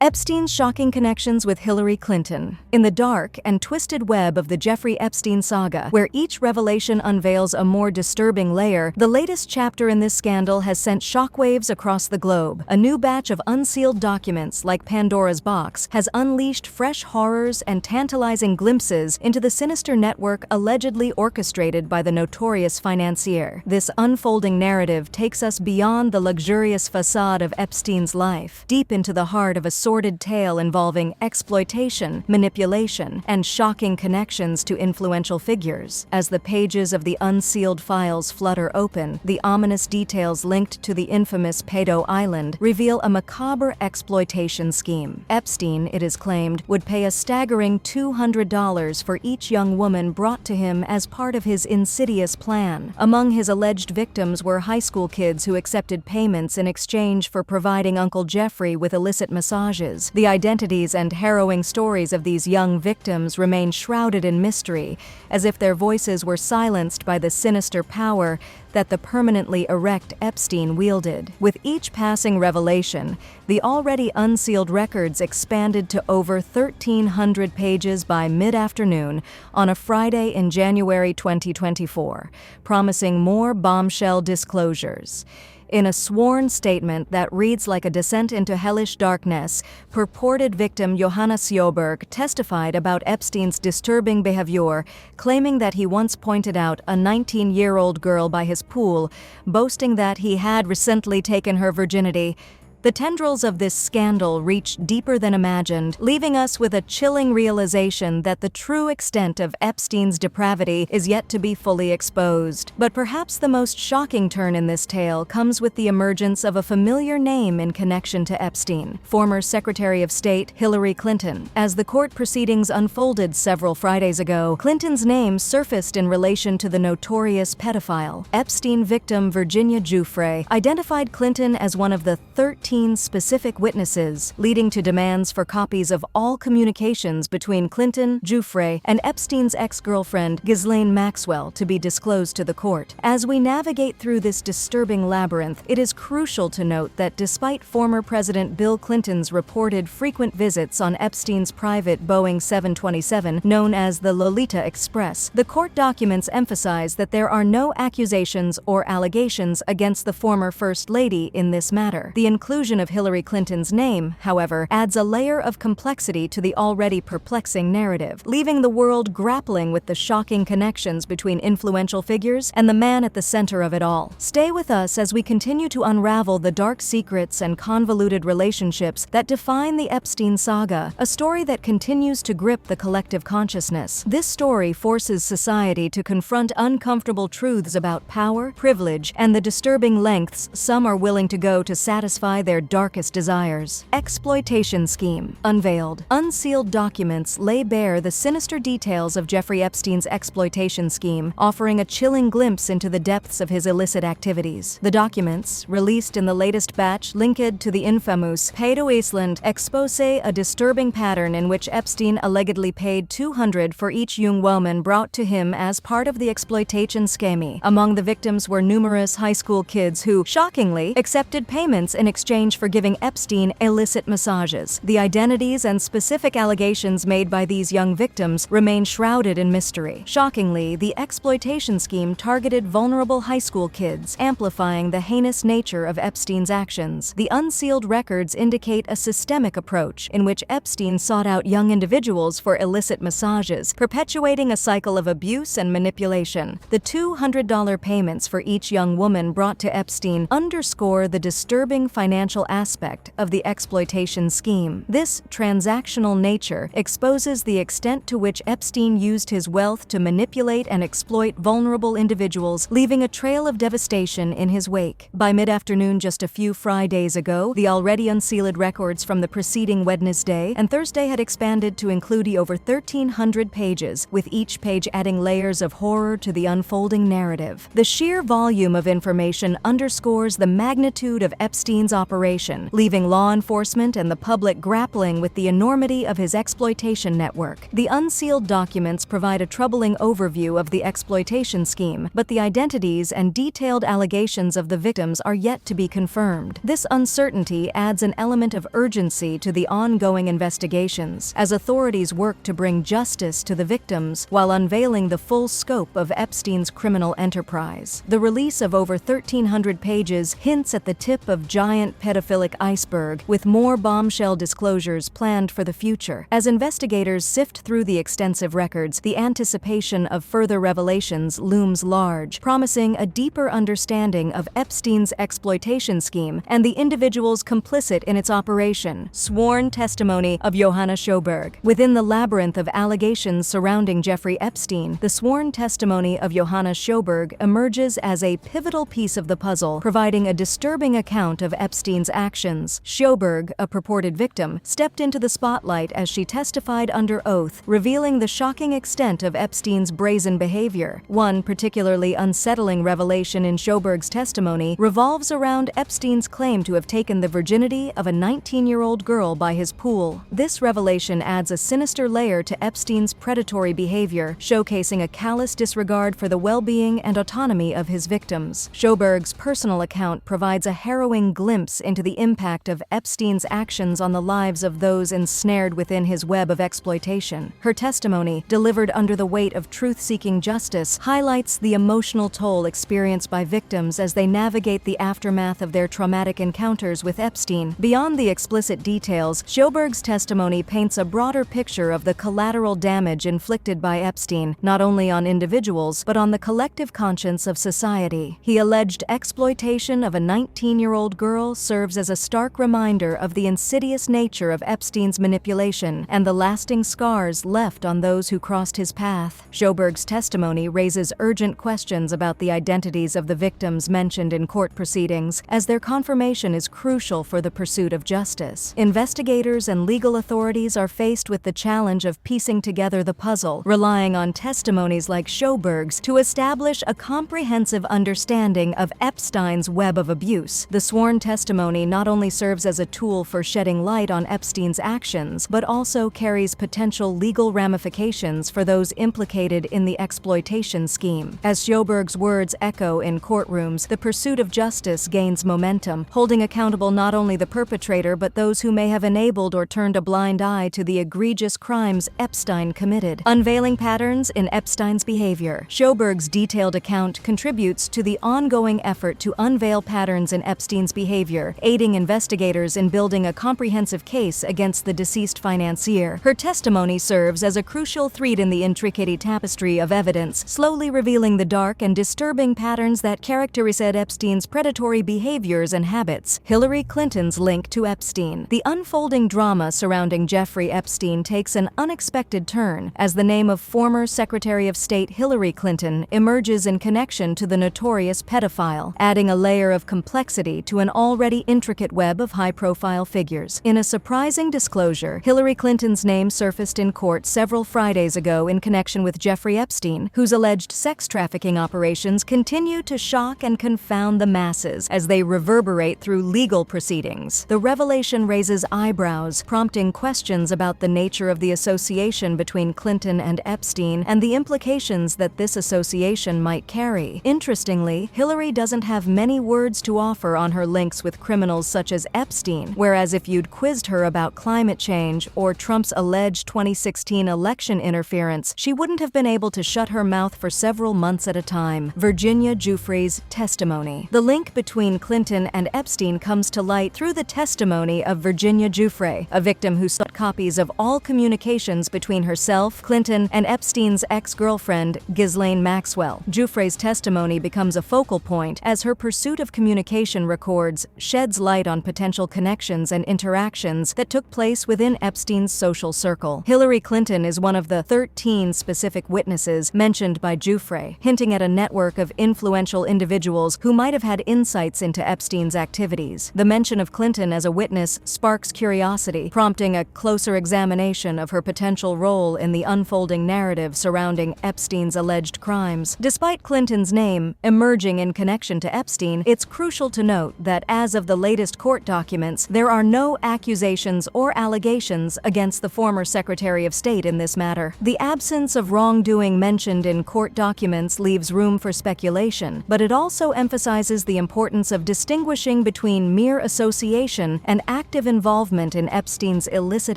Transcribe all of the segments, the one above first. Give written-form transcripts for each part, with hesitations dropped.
Epstein's shocking connections with Hillary Clinton. In the dark and twisted web of the Jeffrey Epstein saga, where each revelation unveils a more disturbing layer, the latest chapter in this scandal has sent shockwaves across the globe. A new batch of unsealed documents, like Pandora's box, has unleashed fresh horrors and tantalizing glimpses into the sinister network allegedly orchestrated by the notorious financier. This unfolding narrative takes us beyond the luxurious facade of Epstein's life, deep into the heart of a sordid tale involving exploitation, manipulation, and shocking connections to influential figures. As the pages of the unsealed files flutter open, the ominous details linked to the infamous Paedo Island reveal a macabre exploitation scheme. Epstein, it is claimed, would pay a staggering $200 for each young woman brought to him as part of his insidious plan. Among his alleged victims were high school kids who accepted payments in exchange for providing Uncle Jeffrey with illicit massages. The identities and harrowing stories of these young victims remain shrouded in mystery, as if their voices were silenced by the sinister power that the permanently erect Epstein wielded. With each passing revelation, the already unsealed records expanded to over 1,300 pages by mid-afternoon on a Friday in January 2024, promising more bombshell disclosures. In a sworn statement that reads like a descent into hellish darkness, purported victim Johanna Sjoberg testified about Epstein's disturbing behavior, claiming that he once pointed out a 19-year-old girl by his pool, boasting that he had recently taken her virginity. The tendrils of this scandal reach deeper than imagined, leaving us with a chilling realization that the true extent of Epstein's depravity is yet to be fully exposed. But perhaps the most shocking turn in this tale comes with the emergence of a familiar name in connection to Epstein: former Secretary of State Hillary Clinton. As the court proceedings unfolded several Fridays ago, Clinton's name surfaced in relation to the notorious pedophile. Epstein victim Virginia Giuffre identified Clinton as one of the 13 specific witnesses, leading to demands for copies of all communications between Clinton, Giuffre, and Epstein's ex-girlfriend Ghislaine Maxwell to be disclosed to the court. As we navigate through this disturbing labyrinth, it is crucial to note that despite former President Bill Clinton's reported frequent visits on Epstein's private Boeing 727, known as the Lolita Express, the court documents emphasize that there are no accusations or allegations against the former First Lady in this matter. The inclusion of Hillary Clinton's name, however, adds a layer of complexity to the already perplexing narrative, leaving the world grappling with the shocking connections between influential figures and the man at the center of it all. Stay with us as we continue to unravel the dark secrets and convoluted relationships that define the Epstein saga, a story that continues to grip the collective consciousness. This story forces society to confront uncomfortable truths about power, privilege, and the disturbing lengths some are willing to go to satisfy their darkest desires. Exploitation scheme unveiled. Unsealed documents lay bare the sinister details of Jeffrey Epstein's exploitation scheme, offering a chilling glimpse into the depths of his illicit activities. The documents, released in the latest batch linked to the infamous Paedo Island, expose a disturbing pattern in which Epstein allegedly paid $200 for each young woman brought to him as part of the exploitation scheme. Among the victims were numerous high school kids who, shockingly, accepted payments in exchange for giving Epstein illicit massages. The identities and specific allegations made by these young victims remain shrouded in mystery. Shockingly, the exploitation scheme targeted vulnerable high school kids, amplifying the heinous nature of Epstein's actions. The unsealed records indicate a systemic approach in which Epstein sought out young individuals for illicit massages, perpetuating a cycle of abuse and manipulation. The $200 payments for each young woman brought to Epstein underscore the disturbing financial aspect of the exploitation scheme. This transactional nature exposes the extent to which Epstein used his wealth to manipulate and exploit vulnerable individuals, leaving a trail of devastation in his wake. By mid-afternoon just a few Fridays ago, the already unsealed records from the preceding Wednesday and Thursday had expanded to include over 1,300 pages, with each page adding layers of horror to the unfolding narrative. The sheer volume of information underscores the magnitude of Epstein's operation operation, leaving law enforcement and the public grappling with the enormity of his exploitation network. The unsealed documents provide a troubling overview of the exploitation scheme, but the identities and detailed allegations of the victims are yet to be confirmed. This uncertainty adds an element of urgency to the ongoing investigations, as authorities work to bring justice to the victims while unveiling the full scope of Epstein's criminal enterprise. The release of over 1,300 pages hints at the tip of giant pedophilic iceberg, with more bombshell disclosures planned for the future. As investigators sift through the extensive records, the anticipation of further revelations looms large, promising a deeper understanding of Epstein's exploitation scheme and the individuals complicit in its operation. Sworn testimony of Johanna Sjoberg. Within the labyrinth of allegations surrounding Jeffrey Epstein, the sworn testimony of Johanna Sjoberg emerges as a pivotal piece of the puzzle, providing a disturbing account of Epstein's actions. Sjoberg, a purported victim, stepped into the spotlight as she testified under oath, revealing the shocking extent of Epstein's brazen behavior. One particularly unsettling revelation in Sjoberg's testimony revolves around Epstein's claim to have taken the virginity of a 19-year-old girl by his pool. This revelation adds a sinister layer to Epstein's predatory behavior, showcasing a callous disregard for the well-being and autonomy of his victims. Sjoberg's personal account provides a harrowing glimpse into the impact of Epstein's actions on the lives of those ensnared within his web of exploitation. Her testimony, delivered under the weight of truth-seeking justice, highlights the emotional toll experienced by victims as they navigate the aftermath of their traumatic encounters with Epstein. Beyond the explicit details, Sjoberg's testimony paints a broader picture of the collateral damage inflicted by Epstein, not only on individuals, but on the collective conscience of society. He alleged exploitation of a 19-year-old girl serves as a stark reminder of the insidious nature of Epstein's manipulation and the lasting scars left on those who crossed his path. Sjoberg's testimony raises urgent questions about the identities of the victims mentioned in court proceedings, as their confirmation is crucial for the pursuit of justice. Investigators and legal authorities are faced with the challenge of piecing together the puzzle, relying on testimonies like Sjoberg's to establish a comprehensive understanding of Epstein's web of abuse. The sworn testimony not only serves as a tool for shedding light on Epstein's actions, but also carries potential legal ramifications for those implicated in the exploitation scheme. As Sjoberg's words echo in courtrooms, the pursuit of justice gains momentum, holding accountable not only the perpetrator but those who may have enabled or turned a blind eye to the egregious crimes Epstein committed. Unveiling patterns in Epstein's behavior. Sjoberg's detailed account contributes to the ongoing effort to unveil patterns in Epstein's behavior, aiding investigators in building a comprehensive case against the deceased financier. Her testimony serves as a crucial thread in the intricate tapestry of evidence, slowly revealing the dark and disturbing patterns that characterize Epstein's predatory behaviors and habits. Hillary Clinton's link to Epstein. The unfolding drama surrounding Jeffrey Epstein takes an unexpected turn as the name of former Secretary of State Hillary Clinton emerges in connection to the notorious pedophile, adding a layer of complexity to an already intricate web of high-profile figures. In a surprising disclosure, Hillary Clinton's name surfaced in court several Fridays ago in connection with Jeffrey Epstein, whose alleged sex trafficking operations continue to shock and confound the masses as they reverberate through legal proceedings. The revelation raises eyebrows, prompting questions about the nature of the association between Clinton and Epstein and the implications that this association might carry. Interestingly, Hillary doesn't have many words to offer on her links with criminals such as Epstein, whereas if you'd quizzed her about climate change or Trump's alleged 2016 election interference, she wouldn't have been able to shut her mouth for several months at a time. Virginia Giuffre's testimony. The link between Clinton and Epstein comes to light through the testimony of Virginia Giuffre, a victim who sought copies of all communications between herself, Clinton, and Epstein's ex-girlfriend, Ghislaine Maxwell. Giuffre's testimony becomes a focal point as her pursuit of communication records sheds light on potential connections and interactions that took place within Epstein's social circle. Hillary Clinton is one of the 13 specific witnesses mentioned by Giuffre, hinting at a network of influential individuals who might have had insights into Epstein's activities. The mention of Clinton as a witness sparks curiosity, prompting a closer examination of her potential role in the unfolding narrative surrounding Epstein's alleged crimes. Despite Clinton's name emerging in connection to Epstein, it's crucial to note that as of of the latest court documents, there are no accusations or allegations against the former Secretary of State in this matter. The absence of wrongdoing mentioned in court documents leaves room for speculation, but it also emphasizes the importance of distinguishing between mere association and active involvement in Epstein's illicit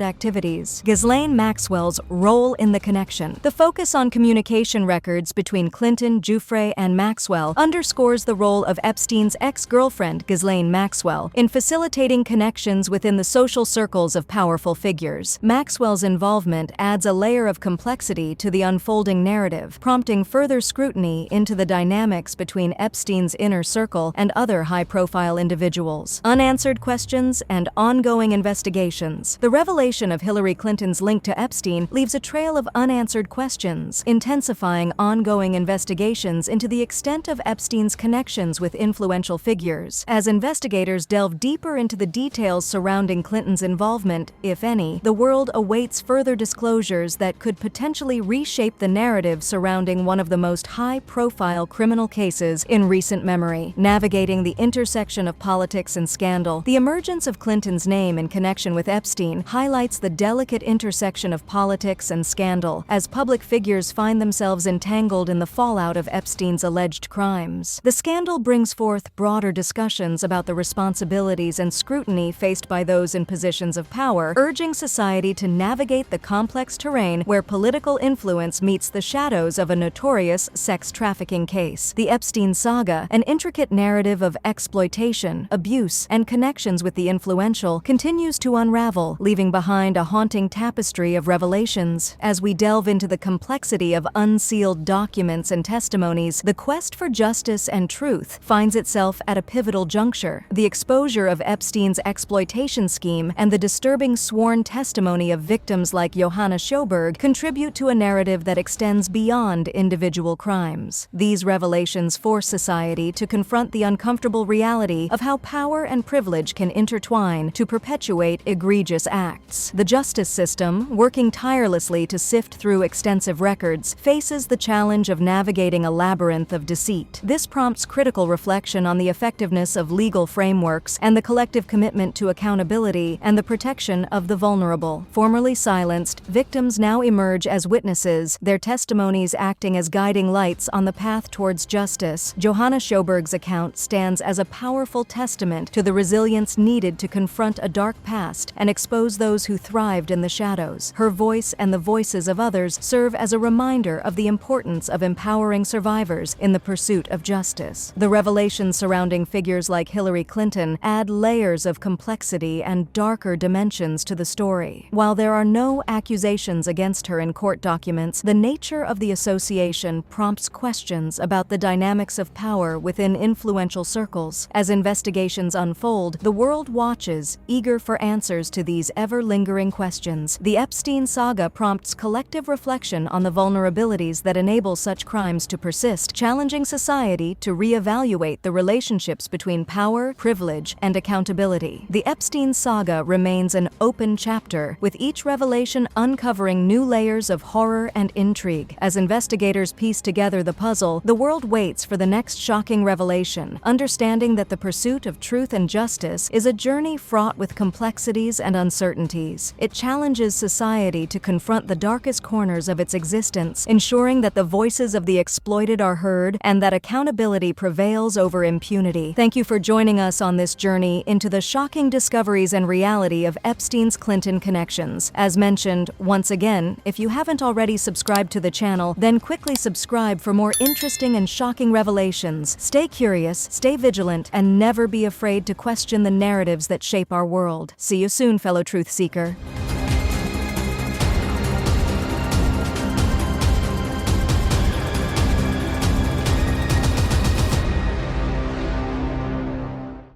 activities. Ghislaine Maxwell's role in the connection. The focus on communication records between Clinton, Jeffrey, and Maxwell underscores the role of Epstein's ex-girlfriend, Ghislaine Maxwell, in facilitating connections within the social circles of powerful figures. Maxwell's involvement adds a layer of complexity to the unfolding narrative, prompting further scrutiny into the dynamics between Epstein's inner circle and other high-profile individuals. Unanswered questions and ongoing investigations. The revelation of Hillary Clinton's link to Epstein leaves a trail of unanswered questions, intensifying ongoing investigations into the extent of Epstein's connections with influential figures. As investigators delve deeper into the details surrounding Clinton's involvement, if any, the world awaits further disclosures that could potentially reshape the narrative surrounding one of the most high-profile criminal cases in recent memory. Navigating the intersection of politics and scandal, the emergence of Clinton's name in connection with Epstein highlights the delicate intersection of politics and scandal, as public figures find themselves entangled in the fallout of Epstein's alleged crimes. The scandal brings forth broader discussions about the responsibilities and scrutiny faced by those in positions of power, urging society to navigate the complex terrain where political influence meets the shadows of a notorious sex trafficking case. The Epstein saga, an intricate narrative of exploitation, abuse, and connections with the influential, continues to unravel, leaving behind a haunting tapestry of revelations. As we delve into the complexity of unsealed documents and testimonies, the quest for justice and truth finds itself at a pivotal juncture. The exposure of Epstein's exploitation scheme and the disturbing sworn testimony of victims like Johanna Sjoberg contribute to a narrative that extends beyond individual crimes. These revelations force society to confront the uncomfortable reality of how power and privilege can intertwine to perpetuate egregious acts. The justice system, working tirelessly to sift through extensive records, faces the challenge of navigating a labyrinth of deceit. This prompts critical reflection on the effectiveness of legal frameworks and the collective commitment to accountability and the protection of the vulnerable. Formerly silenced, victims now emerge as witnesses, their testimonies acting as guiding lights on the path towards justice. Johanna Sjoberg's account stands as a powerful testament to the resilience needed to confront a dark past and expose those who thrived in the shadows. Her voice and the voices of others serve as a reminder of the importance of empowering survivors in the pursuit of justice. The revelations surrounding figures like Hillary Clinton add layers of complexity and darker dimensions to the story. While there are no accusations against her in court documents, the nature of the association prompts questions about the dynamics of power within influential circles. As investigations unfold, the world watches, eager for answers to these ever-lingering questions. The Epstein saga prompts collective reflection on the vulnerabilities that enable such crimes to persist, challenging society to reevaluate the relationships between power, privilege, and accountability. The Epstein saga remains an open chapter, with each revelation uncovering new layers of horror and intrigue. As investigators piece together the puzzle, the world waits for the next shocking revelation, understanding that the pursuit of truth and justice is a journey fraught with complexities and uncertainties. It challenges society to confront the darkest corners of its existence, ensuring that the voices of the exploited are heard and that accountability prevails over impunity. Thank you for joining us on this journey into the shocking discoveries and reality of Epstein's Clinton connections. As mentioned, once again, if you haven't already subscribed to the channel, then quickly subscribe for more interesting and shocking revelations. Stay curious, stay vigilant, and never be afraid to question the narratives that shape our world. See you soon, fellow truth seeker.